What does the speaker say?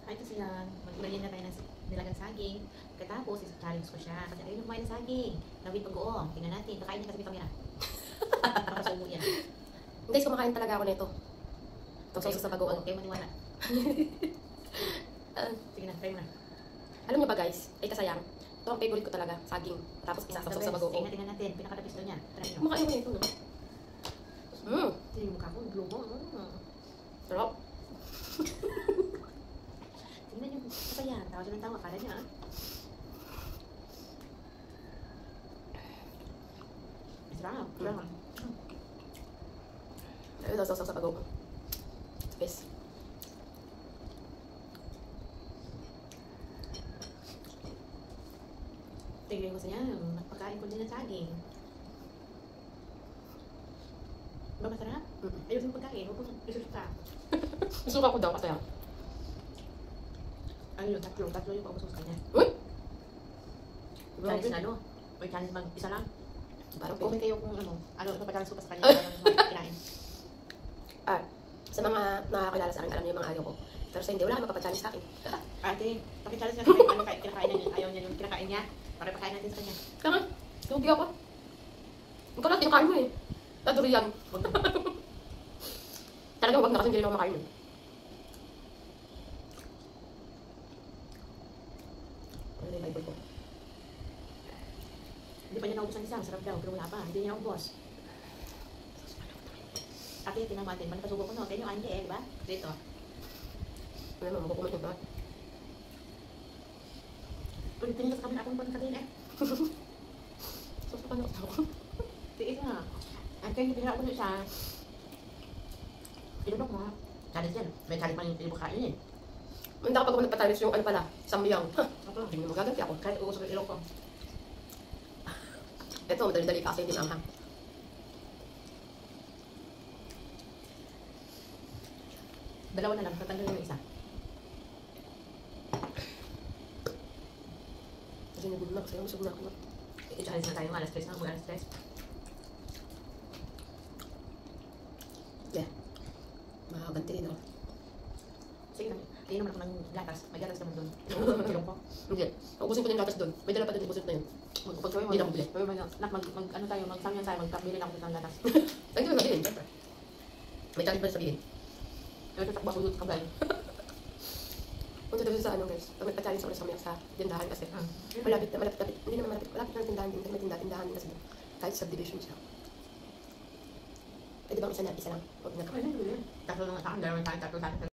Ay, kasi lang, magbigyan na tayo ng nilagang saging. Katapos, isa-challenge ko siya. Kasi ayun, kumain ng saging. Nawit pag-uong. Tingnan natin. Kakain niya kasi may kamera. Nakasubo yan. Guys, kumakain talaga ako nito. Itong sauce sa bagoong. Okay, maniwala. Sige na, try mo na. Alam niyo ba guys, ay kasayang. Ito ang favorite ko talaga, saging. Tapos isasawsaw sa bagoong. Tingnan natin. Pinakatapis doon niya. Try mo. Kumakain ko nito, no? Sige yung mukha ko. Globo. Sarap. Tingnan yung kapayan. Tawa siya ng tawa. Kala niya, ah. Sarap. Sarap. Ayun, sausaw sa bagoong. Yes. Tingnan ko sa niya. Pagkain ko din ng saging. Ba masarap? Ayos yung pagkain. Huwag kong isusuka. Suka ko daw kasi yan. Ano yun? Tatlo. Tatlo yung paubos ko sa kanya. Uy! Challenge na ano? Or challenge mag-isa lang? Parang Comment pwede. kayo kung ano. Ano ito pa-challenge ko pa sa kanya. Ano kinain. Sa mga nakakilala sa akin, alam niyo yung mga ayaw ko. Pero sa hindi, wala kang mapapachallenge sa akin. Ate, paki-challenge niya sa kanya. Ano kinakain niya? Ayaw niya yung kinakain niya. Para pakain natin sa kanya. Kaya lugi ako. Ikaw lang, kinakain mo eh. Nadurian. Talagang wag na kasi hindi rin ako makain eh. Ano yung Bible ko? Hindi pa niya naubos ang isa. Masarap daw. Pero wala pa. Hindi niya naubos. Ate, tingnan natin. Manapasubo ko no. Kaya yung ante eh, di ba? Dito. Ano naman, makukumat yung lahat. Kung tingin ka sa kami, akong pagkain eh. Susukan ako. Tiis nga. Ate, hindi pinaka ko na siya. Ilunok mo. Challenge yan. May challenge pa yung pinakain eh. Hindi ako pag nagpatalis yung ano pala, samyang. Ako. Hindi mo magaganti ako. Kahit uusok yung ilong ko. Ito, madali-dali kasi hindi maanghang. Dalawa na lang. Tatanggalin yung isa. Kasi nagod na kasi usog na ako. I-challenge na tayo. Alas 3 na. Alas 3. Yeah. Makaganti rin ako. Sige lang. Inom ako ng gatas. May gatas naman doon. Ilong ko. Hindi. Ubusin ko din gatas doon. May dala pa din ubusin na yun. Pag-gawin mo. Hindi na bumili. Ano tayo. Mag-samyan tayo. Magpabili lang ako ng gatas. Ay, hindi mo nabilin. Siyempre. May challenge pa rin sabihin. Ito sa bakulot ka ba? Punta daw sa ano guys. Pag nagpa-challenge ako sa sa tindahan kasi. Malapit na, malapit. Hindi naman malapit. Malapit na tindahan din. May tindahan din kasi doon. Kahit subdivision siya. Pwede bang isa lang? Huwag na. Tatlo lang sa akin. Dalawang tayo. Tatlo sa akin.